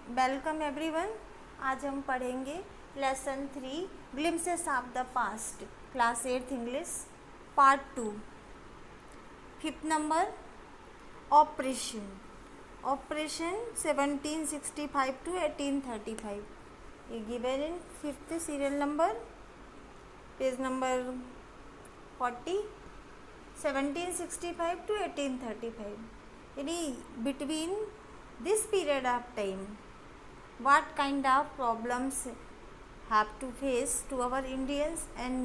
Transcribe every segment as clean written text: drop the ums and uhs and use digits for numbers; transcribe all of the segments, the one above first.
Welcome everyone. आज हम पढ़ेंगे lesson 3 glimpses of the past, class 8 English part 2। Fifth number operation 1765 to 1835। ये given in fifth serial number, page number 40। 1765 to 1835 यानी between this period of time what kind of problems have to face to our Indians, and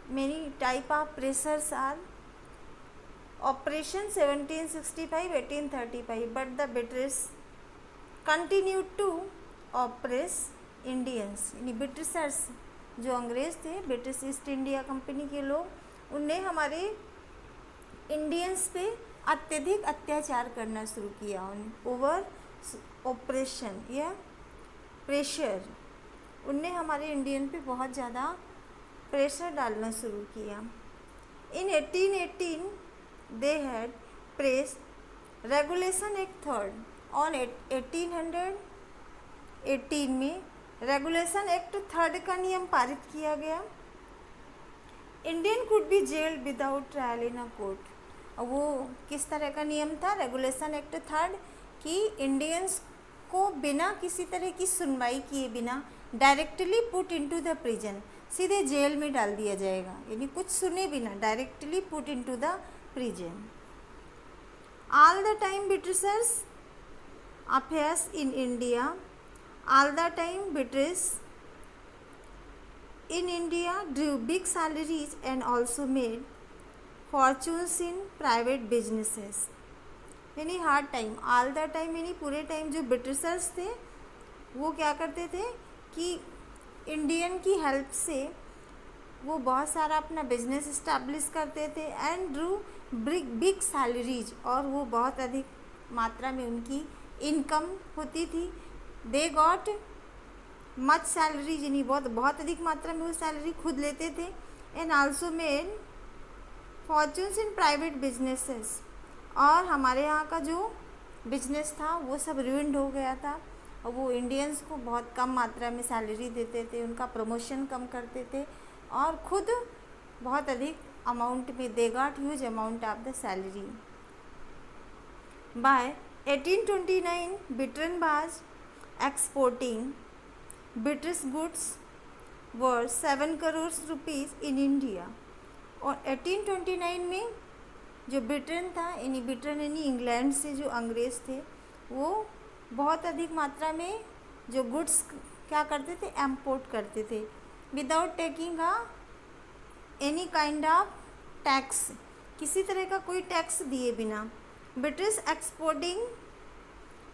many type of pressures are operation 1765-1835, but the British continued to oppress Indians। यानी Britishers जो अंग्रेज थे, British east India company के लोग, उनने हमारे Indians पे अत्यधिक अत्याचार करना शुरू किया। ओवर ऑपरेशन या प्रेशर, उनने हमारे इंडियन पे बहुत ज़्यादा प्रेशर डालना शुरू किया। इन 1818 they had press regulation act 3rd on 1818 में रेगुलेशन एक्ट 3rd का नियम पारित किया गया। Indian could be gelled without trial in a court. वो किस तरह का नियम था? रेगुलेशन एक्ट 3rd कि इंडियंस को बिना किसी तरह की सुनवाई किए बिना directly put into the prison, सीधे जेल में डाल दिया जाएगा। यानी कुछ सुने बिना directly put into the prison. All the time Britishers affairs in India, all the time British in India drew big salaries and also made fortunes in private businesses। यानी hard time, all the time यानी पूरे time जो Britishers थे वो क्या करते थे कि इंडियन की हेल्प से वो बहुत सारा अपना बिजनेस इस्टेब्लिश करते थे एंड ड्रू बिग सैलरीज, और वो बहुत अधिक मात्रा में उनकी इनकम होती थी। दे गॉट मच सैलरी, यानी बहुत अधिक मात्रा में वो सैलरी खुद लेते थे। And also made fortunes in private businesses, और हमारे यहाँ का जो बिजनेस था वो सब रुइंड हो गया था, और वो इंडियंस को बहुत कम मात्रा में सैलरी देते थे, उनका प्रमोशन कम करते थे, और खुद बहुत अधिक अमाउंट में they got huge amount of the salary. By 1829 Britain was exporting British goods worth 7 crore rupees in India. और 1829 में जो ब्रिटेन था, यानी ब्रिटेन यानी इंग्लैंड से जो अंग्रेज़ थे, वो बहुत अधिक मात्रा में जो गुड्स क्या करते थे, इम्पोर्ट करते थे without taking any kind of tax, किसी तरह का कोई टैक्स दिए बिना। British exporting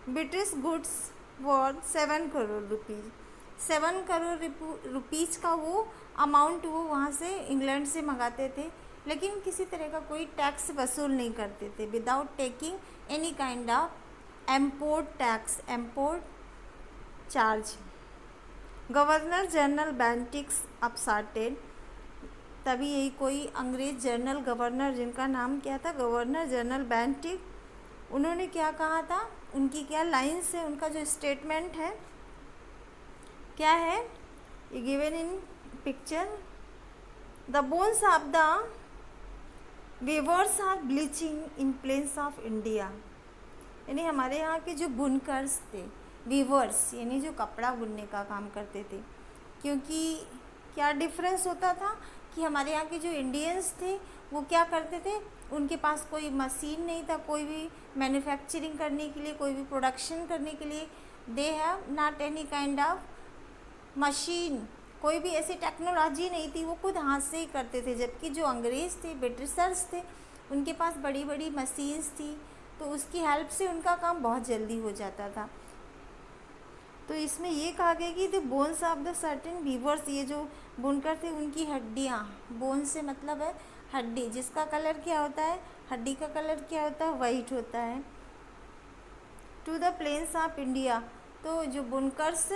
British goods worth 7 crore rupees, 7 crore rupees का वो अमाउंट वो वहाँ से इंग्लैंड से मंगाते थे, लेकिन किसी तरह का कोई टैक्स वसूल नहीं करते थे without taking any kind of import tax, import charge. Governor general Bentinck's अपसार्टेड, तभी यही कोई अंग्रेज जनरल गवर्नर, जिनका नाम क्या था, गवर्नर जनरल बेंटिक, उन्होंने क्या कहा था, उनकी क्या लाइन्स है, उनका जो स्टेटमेंट है क्या है, ये given in picture. The bones of the weavers are bleaching in plains of India. यानी हमारे यहाँ के जो बुनकर्स थे, वीवर्स यानी जो कपड़ा बुनने का काम करते थे, क्योंकि क्या डिफरेंस होता था कि हमारे यहाँ के जो इंडियंस थे वो क्या करते थे, उनके पास कोई मशीन नहीं था, कोई भी मैन्युफैक्चरिंग करने के लिए, कोई भी प्रोडक्शन करने के लिए, they have not any kind of machine, कोई भी ऐसी टेक्नोलॉजी नहीं थी, वो खुद हाथ से ही करते थे। जबकि जो अंग्रेज़ थे, ब्रिटिशर्स थे, उनके पास बड़ी बड़ी मशीन्स थी, तो उसकी हेल्प से उनका काम बहुत जल्दी हो जाता था। तो इसमें ये कहा गया कि the bones of the certain weavers, ये जो बुनकर थे उनकी हड्डियाँ, बोन से मतलब है हड्डी, जिसका कलर क्या होता है, हड्डी का कलर क्या होता है, वाइट होता है। To the plains of India, तो जो बुनकर्स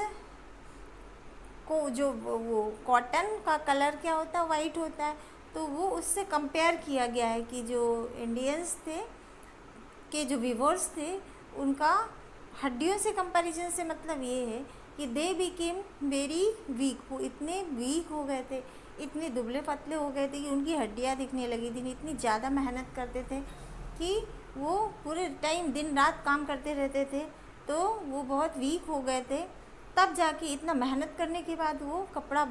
को जो वो कॉटन का कलर क्या होता है, वाइट होता है, तो वो उससे कंपेयर किया गया है कि जो इंडियंस थे के जो वीवर्स थे उनका हड्डियों से कंपैरिजन से मतलब ये है कि दे बिकेम वेरी वीक, वो इतने वीक हो गए थे, इतने दुबले पतले हो गए थे कि उनकी हड्डियाँ दिखने लगी थी, इतनी ज़्यादा मेहनत करते थे कि वो पूरे टाइम दिन रात काम करते रहते थे, तो वो बहुत वीक हो गए थे। तब जाके इतना मेहनत करने के बाद वो कपड़ा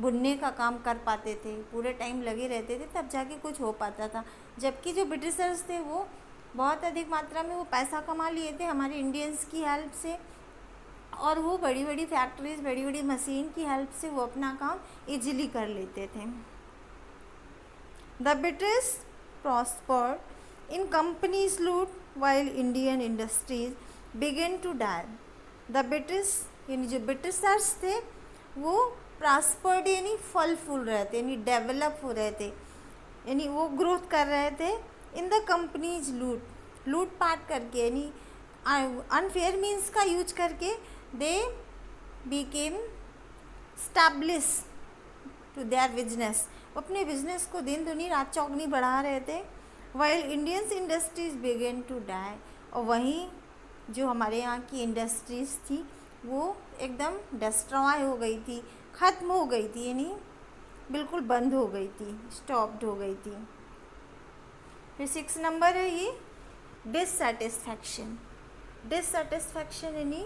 बुनने का काम कर पाते थे, पूरे टाइम लगे रहते थे, तब जाके कुछ हो पाता था। जबकि जो ब्रिटिशर्स थे वो बहुत अधिक मात्रा में वो पैसा कमा लिए थे हमारे इंडियंस की हेल्प से, और वो बड़ी बड़ी फैक्ट्रीज, बड़ी बड़ी मशीन की हेल्प से वो अपना काम इजीली कर लेते थे। The British prospered in company's loot while Indian industries began to die. The British यानी जो ब्रिटिशर्स थे वो प्रॉस्पर्ड यानी फल फूल रहे थे, यानी डेवलप हो रहे थे, यानी वो ग्रोथ कर रहे थे। इन द कंपनीज लूट पाट करके, यानी अनफेयर मीन्स का यूज करके they became establish to their business, अपने बिजनेस को दिन दुनी रात चौगनी बढ़ा रहे थे। While Indians industries began to die, और वहीं जो हमारे यहाँ की इंडस्ट्रीज थी वो एकदम डिस्ट्रॉय हो गई थी, ख़त्म हो गई थी, यानी बिल्कुल बंद हो गई थी, स्टॉप्ड हो गई थी। फिर 6 नंबर है ये डिससेटिस्फैक्शन। डिससेटिस्फैक्शन यानी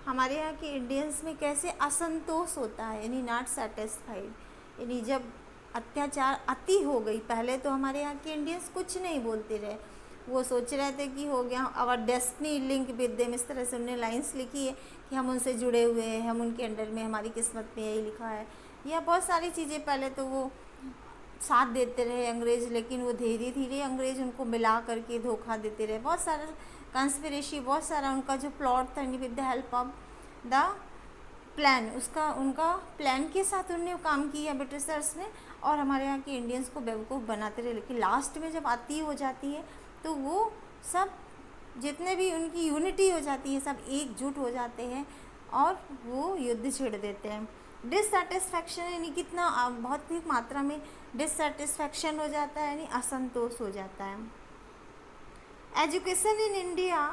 हमारे यहाँ के इंडियंस में कैसे असंतोष होता है, यानी नॉट सेटिस्फाइड, यानी जब अत्याचार अति हो गई। पहले तो हमारे यहाँ के इंडियंस कुछ नहीं बोलते रहे, वो सोच रहे थे कि हो गया our destiny link with them, इस तरह से उन्होंने लाइन्स लिखी है कि हम उनसे जुड़े हुए हैं, हम उनके अंडर में, हमारी किस्मत में यही लिखा है, या बहुत सारी चीज़ें। पहले तो वो साथ देते रहे अंग्रेज़, लेकिन वो धीरे धीरे अंग्रेज़ उनको मिला करके धोखा देते रहे। बहुत सारा कंस्पिरेसी, बहुत सारा उनका जो प्लॉट था, with the help of the plan, उनका प्लान के साथ उन्होंने काम किया ब्रिटिशर्स ने, और हमारे यहाँ के इंडियंस को बेवकूफ़ बनाते रहे। लेकिन लास्ट में जब आती हो जाती है तो वो सब जितने भी उनकी यूनिटी हो जाती है, सब एकजुट हो जाते हैं और वो युद्ध छेड़ देते हैं। डिससेटिस्फैक्शन यानी कितना बहुत ही मात्रा में डिससेटिस्फैक्शन हो जाता है, यानी असंतोष हो जाता है। Education in India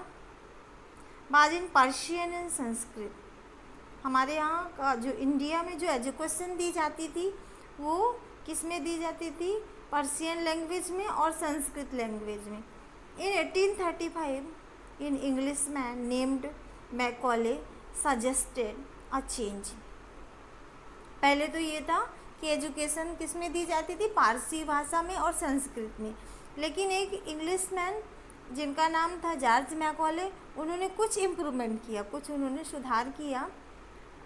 was in Persian and Sanskrit. हमारे यहाँ का जो इंडिया में जो एजुकेशन दी जाती थी वो किस में दी जाती थी? पर्शियन लैंग्वेज में और संस्कृत लैंग्वेज में। In 1835 an Englishman named Macaulay suggested a change. पहले तो ये था कि एजुकेशन किस में दी जाती थी? पारसी भाषा में और संस्कृत में। लेकिन एक इंग्लिशमैन जिनका नाम था जॉर्ज मैकॉले, उन्होंने कुछ इम्प्रूवमेंट किया, कुछ उन्होंने सुधार किया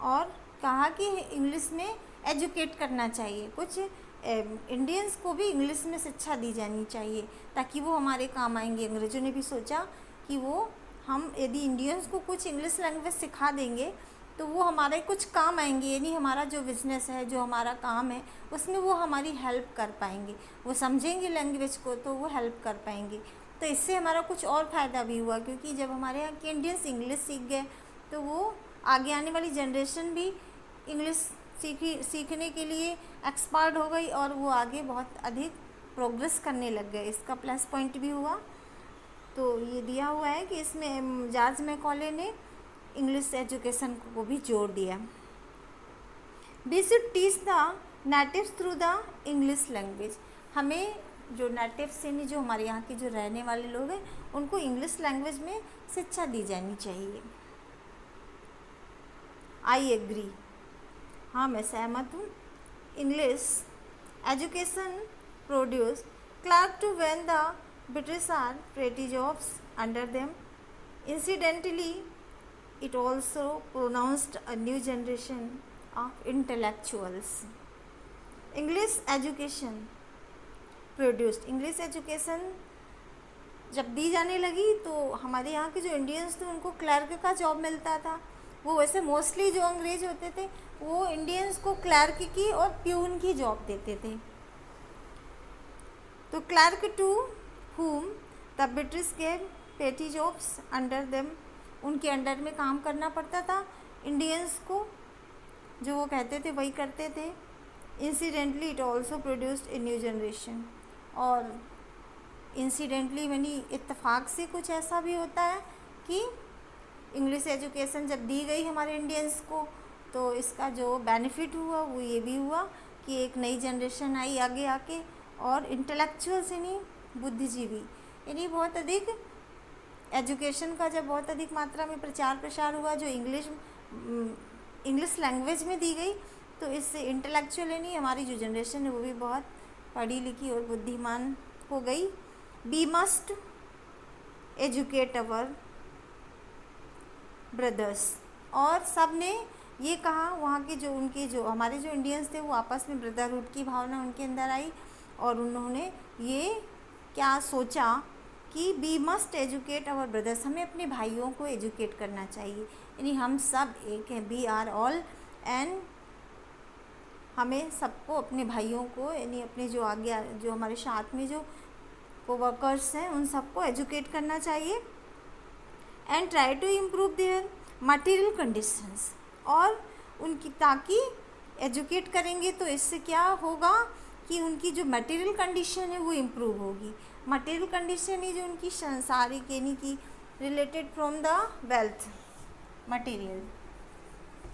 और कहा कि इंग्लिश में एजुकेट करना चाहिए, कुछ इंडियंस को भी इंग्लिश में शिक्षा दी जानी चाहिए ताकि वो हमारे काम आएंगे। अंग्रेज़ों ने भी सोचा कि वो हम यदि इंडियंस को कुछ इंग्लिश लैंग्वेज सिखा देंगे तो वो हमारे कुछ काम आएंगे, यानी हमारा जो बिज़नेस है, जो हमारा काम है, उसमें वो हमारी हेल्प कर पाएंगे, वो समझेंगे लैंग्वेज को तो वो हेल्प कर पाएंगे। तो इससे हमारा कुछ और फ़ायदा भी हुआ, क्योंकि जब हमारे यहाँ के इंडियंस इंग्लिश सीख गए तो वो आगे आने वाली जनरेशन भी इंग्लिश सीखने के लिए एक्सपर्ट हो गई और वो आगे बहुत अधिक प्रोग्रेस करने लग गए। इसका प्लस पॉइंट भी हुआ। तो ये दिया हुआ है कि इसमें जॉर्ज मैकॉले ने इंग्लिश एजुकेशन को भी जोड़ दिया। We should teach the natives through the English language. हमें जो नेटिव्स यानी जो हमारे यहाँ के जो रहने वाले लोग हैं उनको इंग्लिश लैंग्वेज में शिक्षा दी जानी चाहिए। आई एग्री, हाँ मैं सहमत हूँ। English education produce clerk to whom the British are pretty jobs under them. Incidentally, it also pronounced a new generation of intellectuals. English education produced, English education जब दी जाने लगी तो हमारे यहाँ के जो इंडियंस थे उनको क्लर्क का जॉब मिलता था। वो वैसे मोस्टली जो अंग्रेज होते थे वो इंडियंस को क्लर्क की और प्यून की जॉब देते थे। तो clerk to whom the British gave petty jobs under them, उनके अंडर में काम करना पड़ता था इंडियंस को, जो वो कहते थे वही करते थे। Incidentally it also produced a new generation, और इंसिडेंटली यानी इत्तेफाक से कुछ ऐसा भी होता है कि इंग्लिश एजुकेशन जब दी गई हमारे इंडियंस को, तो इसका जो बेनिफिट हुआ वो ये भी हुआ कि एक नई जनरेशन आई आगे आके, और इंटेलेक्चुअल्स यानी बुद्धिजीवी, यानी बहुत अधिक एजुकेशन का जब बहुत अधिक मात्रा में प्रचार प्रसार हुआ जो इंग्लिश लैंग्वेज में दी गई, तो इससे इंटेलेक्चुअल यानी हमारी जो जनरेशन है वो भी बहुत पढ़ी लिखी और बुद्धिमान हो गई। We must educate our brothers, और सब ने ये कहा, वहाँ के जो उनके जो हमारे जो इंडियंस थे वो आपस में ब्रदरहुड की भावना उनके अंदर आई, और उन्होंने ये क्या सोचा कि we must educate our brothers, हमें अपने भाइयों को एजुकेट करना चाहिए, यानी हम सब एक हैं, वी आर ऑल, एंड हमें सबको अपने भाइयों को यानी अपने जो आगे जो हमारे साथ में जो कोवर्कर्स हैं उन सबको एजुकेट करना चाहिए। And try to improve their material conditions, और उनकी ताकि एजुकेट करेंगे तो इससे क्या होगा कि उनकी जो मटेरियल कंडीशन है वो इम्प्रूव होगी। मटेरियल कंडीशन है जो उनकी सांसारिक यानी कि related from the wealth, material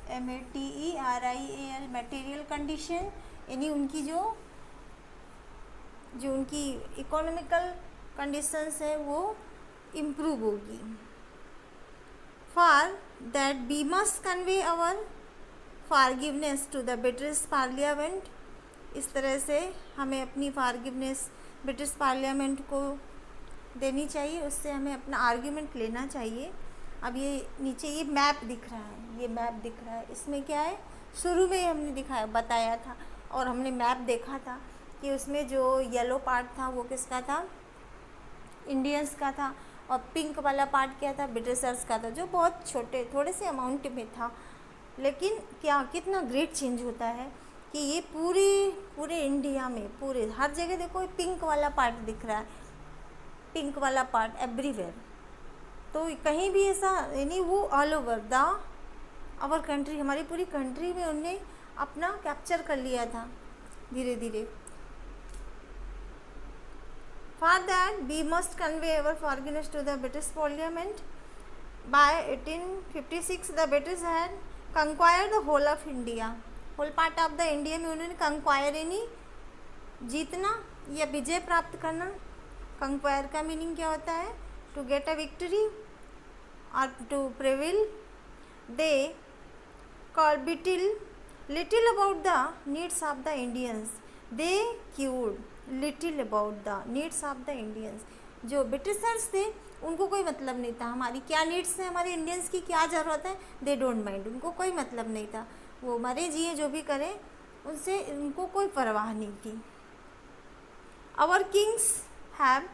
METERIAL, material condition यानी उनकी जो उनकी इकोनॉमिकल कंडीशंस है वो इम्प्रूव होगी। For that we must convey our forgiveness to the British parliament, इस तरह से हमें अपनी फॉरगिवनेस ब्रिटिश पार्लियामेंट को देनी चाहिए, उससे हमें अपना आर्ग्यूमेंट लेना चाहिए। अब ये नीचे ये मैप दिख रहा है, ये मैप दिख रहा है, इसमें क्या है, शुरू में हमने दिखाया बताया था और हमने मैप देखा था कि उसमें जो येलो पार्ट था वो किसका था, इंडियंस का था, और पिंक वाला पार्ट क्या था, ब्रिटिशर्स का था, जो बहुत छोटे थोड़े से अमाउंट में था। लेकिन क्या कितना ग्रेट चेंज होता है कि ये पूरे इंडिया में पूरे हर जगह देखो ये पिंक वाला पार्ट दिख रहा है, पिंक वाला पार्ट एवरीवेयर, तो कहीं भी ऐसा यानी वो all over the our country, हमारी पूरी कंट्री में उनने अपना कैप्चर कर लिया था धीरे धीरे। For that we must convey our forgiveness to the British parliament. By 1856 the British had conquered the whole of India, whole part of the India में उन्होंने कंक्वायर यानी जीतना या विजय प्राप्त करना। कंक्वायर का मीनिंग क्या होता है, टू गेट अ विक्ट्री और to prevail. They care little about the needs of the Indians, they cared little about the needs of the Indians. जो ब्रिटिशर्स थे उनको कोई मतलब नहीं था हमारी क्या नीड्स है, हमारे इंडियंस की क्या ज़रूरत है, दे डोंट माइंड, उनको कोई मतलब नहीं था, वो मरे जिए जो भी करें उनसे उनको कोई परवाह नहीं थी। Our kings have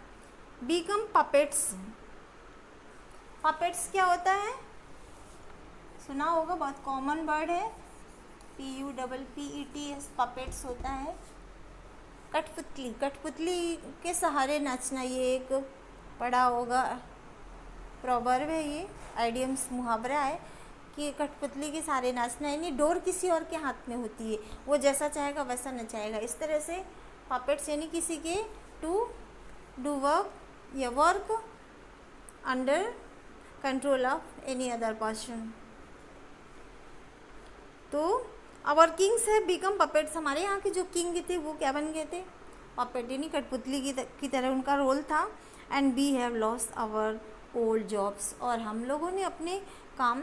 become puppets. Puppets क्या होता है, सुना होगा, बहुत कॉमन वर्ड है, PUPPETS, पपेट्स होता है कठपुतली, कठपुतली के सहारे नाचना, ये एक पढ़ा होगा प्रोवर्ब है, ये आइडियम्स मुहावरा है कि कठपुतली के सहारे नाचना, यानी डोर किसी और के हाथ में होती है, वो जैसा चाहेगा वैसा नचाएगा। इस तरह से पपेट्स यानी किसी के टू डू वर्क या work under control of any other person. तो आवर किंग्स है बिकम पपेट्स, हमारे यहाँ के जो किंग थे वो क्या बन गए थे, पपेट यानी कठपुतली की तरह उनका रोल था। And we have lost our old jobs, और हम लोगों ने अपने काम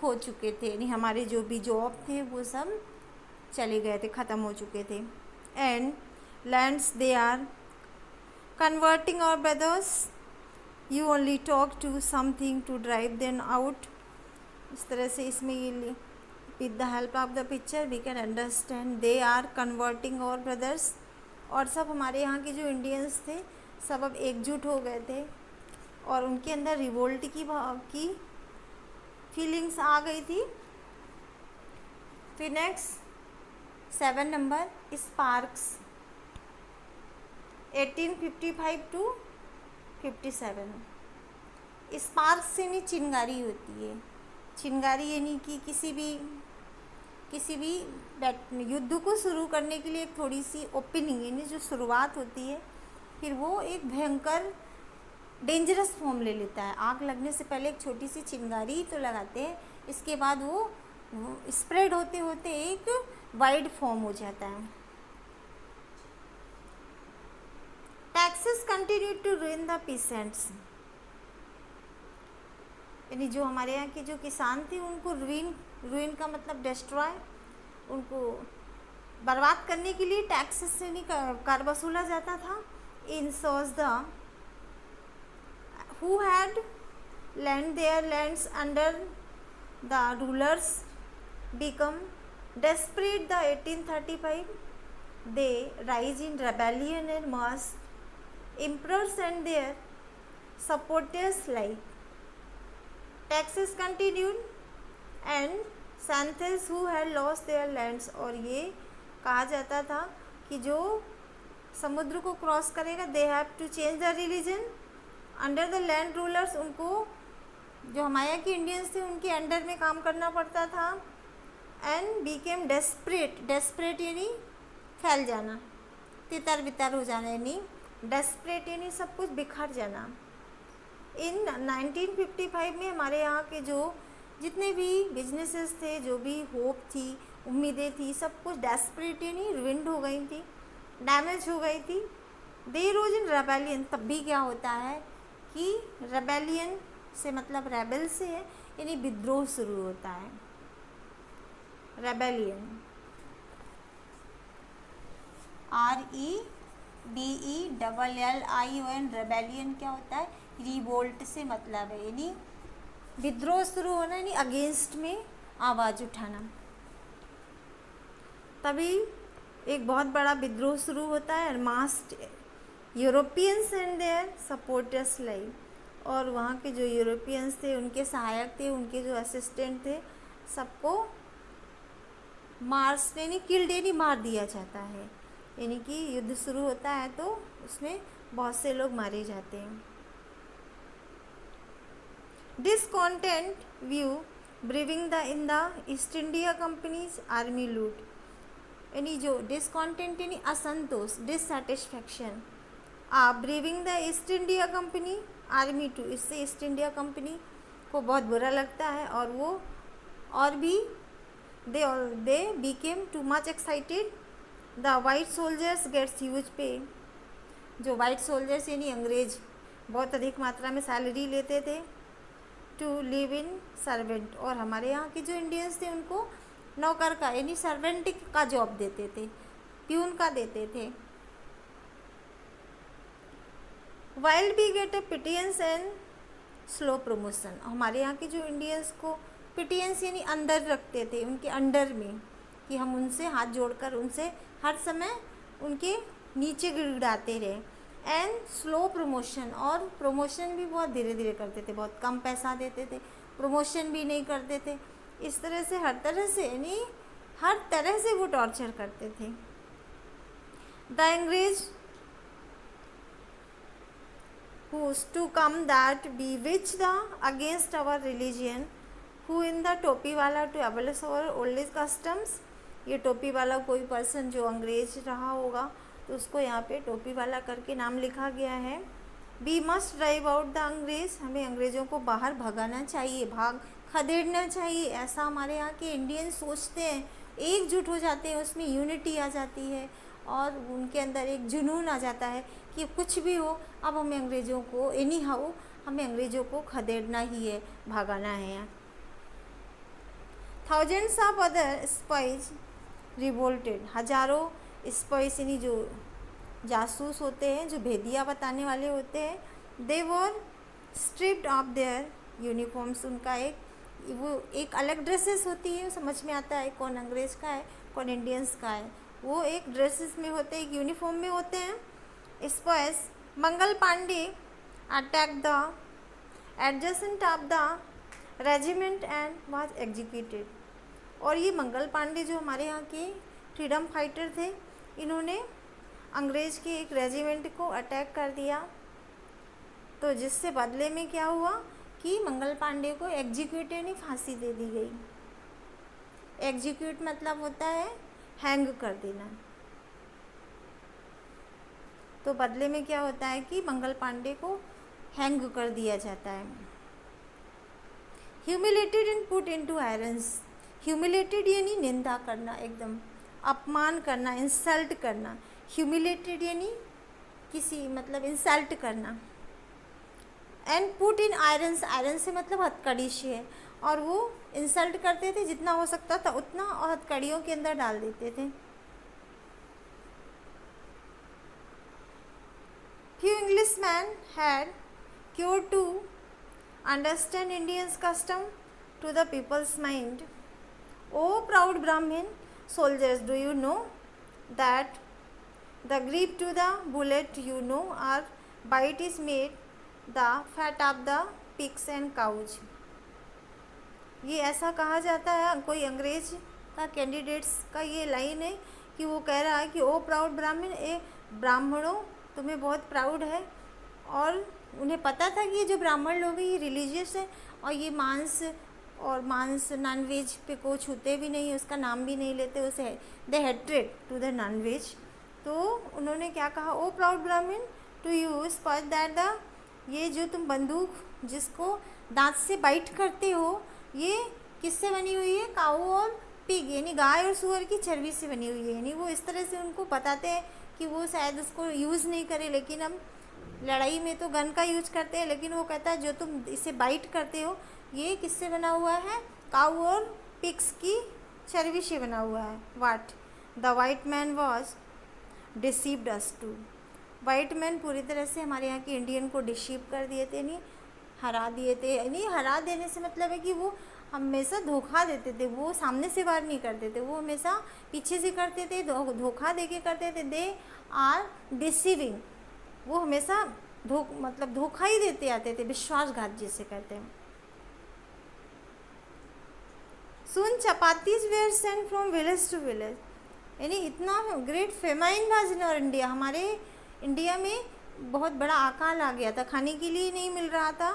खो चुके थे, यानी हमारे जो भी जॉब थे वो सब चले गए थे, ख़त्म हो चुके थे। And lands they are converting our brothers, you only talk to something to drive them out. इस तरह से इसमें ये with the help of the picture we can understand they are converting our brothers, और सब हमारे यहाँ के जो इंडियंस थे सब अब एकजुट हो गए थे और उनके अंदर रिवोल्ट की फीलिंग्स आ गई थी। फिर next 7 number sparks, 1855 to 57। Sparks यानी चिंगारी होती है, चिंगारी यानी कि किसी भी युद्ध को शुरू करने के लिए एक थोड़ी सी ओपनिंग यानी जो शुरुआत होती है, फिर वो एक भयंकर डेंजरस फॉर्म ले लेता है। आग लगने से पहले एक छोटी सी चिंगारी ही तो लगाते हैं, इसके बाद वो स्प्रेड होते होते एक वाइड फॉर्म हो जाता है। Taxes continue to ruin the peasants, यानी जो हमारे यहाँ के जो किसान थे उनको रूइन का मतलब डिस्ट्रॉय, उनको बर्बाद करने के लिए टैक्सेस से नहीं कर वसूला जाता था। In those the who had land their lands under the rulers become desperate the 1835 they rise in rebellion and mass emperors and their supporters like taxes continued and Santhals who had lost their lands, और ये कहा जाता था कि जो समुद्र को cross करेगा they have to change the religion under the land rulers, उनको जो हमारे के इंडियंस थे उनके अंडर में काम करना पड़ता था। एंड बीकेम डेस्परेट यानी फैल जाना, तितर बितर हो जाना, यानी डेस्परेट यानी सब कुछ बिखर जाना। इन 1955 में हमारे यहाँ के जो जितने भी बिजनेसेस थे, जो भी होप थी, उम्मीदें थी, सब कुछ डेस्परेट यानी रुइंड हो गई थी, डैमेज हो गई थी। दे रोज इन रेबेलियन, तब भी क्या होता है कि रेबेलियन से मतलब रेबल से है, यानी विद्रोह शुरू होता है। रेबेलियन REBELLION, रेबेलियन क्या होता है, रिवोल्ट से मतलब है, यानी विद्रोह शुरू होना, यानी अगेंस्ट में आवाज़ उठाना। तभी एक बहुत बड़ा विद्रोह शुरू होता है। Most Europeans and their supporters like, और वहाँ के जो यूरोपियंस थे, उनके सहायक थे, उनके जो असिस्टेंट थे, सबको मार्स यानी किल्ड यानी मार दिया जाता है। यानी कि युद्ध शुरू होता है तो उसमें बहुत से लोग मारे जाते हैं। Discontent view brewing the in the East India company's army loot, यानी जो डिसकॉन्टेंट यानी असंतोष, dissatisfaction, brewing the East India company army to, इससे ईस्ट इंडिया कंपनी को बहुत बुरा लगता है, और वो और भी they became too much excited, the white soldiers gets huge pay, जो वाइट सोल्जर्स यानी अंग्रेज बहुत अधिक मात्रा में सैलरी लेते थे। टू लिव इन सर्वेंट, और हमारे यहाँ के जो इंडियंस थे उनको नौकर का यानी सर्वेंट का जॉब देते थे, प्यून का देते थे। Wild be get a pittance and slow promotion, हमारे यहाँ के जो इंडियंस को पिटियंस यानी अंदर रखते थे, उनके अंडर में, कि हम उनसे हाथ जोड़कर उनसे हर समय उनके नीचे गिड़गिड़ाते रहे। एंड स्लो प्रमोशन, और प्रमोशन भी बहुत धीरे धीरे करते थे, बहुत कम पैसा देते थे, प्रमोशन भी नहीं करते थे। इस तरह से हर तरह से यानी हर तरह से वो टॉर्चर करते थे। द अंग्रेज who's to come that bewitch the against our religion, who in the टोपी वाला to abolish our old customs, ये टोपी वाला कोई पर्सन जो अंग्रेज रहा होगा तो उसको यहाँ पे टोपी वाला करके नाम लिखा गया है। We must drive out the अंग्रेज, हमें अंग्रेज़ों को बाहर भगाना चाहिए, भाग खदेड़ना चाहिए, ऐसा हमारे यहाँ के इंडियन सोचते हैं। एकजुट हो जाते हैं, उसमें यूनिटी आ जाती है और उनके अंदर एक जुनून आ जाता है कि कुछ भी हो, अब हमें अंग्रेज़ों को एनी हाउ हमें अंग्रेज़ों को खदेड़ना ही है, भगाना है। Thousands of other spies revolted, हजारों स्पाइस यानी जो जासूस होते हैं, जो भेदिया बताने वाले होते हैं, दे वर स्ट्रिप्ड ऑफ देयर यूनिफॉर्म्स, उनका एक अलग ड्रेसेस होती है, समझ में आता है कौन अंग्रेज का है कौन इंडियंस का है, वो एक ड्रेसेस में होते हैं, एक यूनिफॉर्म में होते हैं। Sepoys Mangal Pandey attack the adjutant of the regiment and was executed, और ये मंगल पांडे जो हमारे यहाँ के फ्रीडम फाइटर थे, इन्होंने अंग्रेज़ के एक रेजिमेंट को अटैक कर दिया, तो जिससे बदले में क्या हुआ कि मंगल पांडे को एग्जीक्यूट यानी फांसी दे दी गई। एग्जीक्यूट मतलब होता है हैंग कर देना, तो बदले में क्या होता है कि मंगल पांडे को हैंग कर दिया जाता है। Humiliated and put into irons, humiliated यानी निंदा करना, एकदम अपमान करना, इंसल्ट करना। ह्यूमिलेटेड यानी किसी मतलब इंसल्ट करना। And put in irons, iron से मतलब हथकड़ी से है, और वो इंसल्ट करते थे जितना हो सकता था उतना, और हथकड़ियों के अंदर डाल देते थे। Few Englishmen had cured to understand Indians' custom to the people's mind. O proud Brahmin soldiers, do you know that the grip to the bullet, you know, our bite is made the fat of the pigs and cows. ये ऐसा कहा जाता है, कोई अंग्रेज का candidates का ये लाइन है कि वो कह रहा है कि ओ प्राउड ब्राह्मण, ए ब्राह्मणों तुम्हें बहुत प्राउड है, और उन्हें पता था कि ये जो ब्राह्मण लोग हैं ये रिलीजियस है, और ये मांस नॉनवेज पे को छूते भी नहीं, उसका नाम भी नहीं लेते, उसे they hatred to the nonveg. तो उन्होंने क्या कहा, O proud Brahmin to use for that the, ये जो तुम बंदूक जिसको दांत से बाइट करते हो, ये किससे बनी हुई है, काऊ और पिग यानी गाय और सूअर की चर्बी से बनी हुई है। यानी वो इस तरह से उनको बताते हैं कि वो शायद उसको यूज़ नहीं करे, लेकिन हम लड़ाई में तो गन का यूज करते हैं, लेकिन वो कहता है जो तुम इसे बाइट करते हो ये किससे बना हुआ है, काऊ और पिग्स की चर्बी से बना हुआ है। What the white man was deceived us to, white man पूरी तरह से हमारे यहाँ के इंडियन को डिसीव कर दिए थे, यानी हरा दिए थे। यानी हरा देने से मतलब है कि वो हमेशा धोखा देते थे, वो सामने से वार नहीं करते थे, वो हमेशा पीछे से करते थे, धोखा दे के करते थे। दे आर डिसीविंग, वो हमेशा मतलब धोखा ही देते आते थे, विश्वासघात जिसे कहते हैं। Soon chapatis were sent from village to village, यानी इतना ग्रेट फेमाइन वाज इन और इंडिया, हमारे इंडिया में बहुत बड़ा अकाल आ गया था, खाने के लिए नहीं मिल रहा था।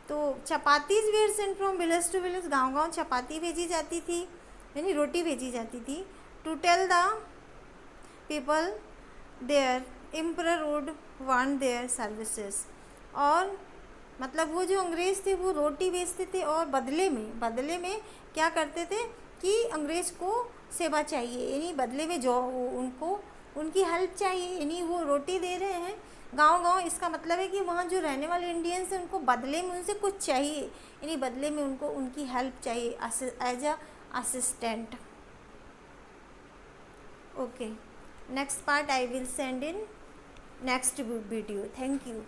तो chapatis were sent from village to village, गांव-गांव चपाती भेजी जाती थी, यानी रोटी भेजी जाती थी। To tell the people their emperor would want their services, और मतलब वो जो अंग्रेज़ थे वो रोटी बेचते थे, और बदले में क्या करते थे कि अंग्रेज़ को सेवा चाहिए, यानी बदले में जो उनको उनकी हेल्प चाहिए, यानी वो रोटी दे रहे हैं गांव-गांव। इसका मतलब है कि वहाँ जो रहने वाले इंडियंस हैं उनको बदले में उनसे कुछ चाहिए, यानी बदले में उनको उनकी हेल्प चाहिए as a assistant. Okay, next part I will send in next video. Thank you.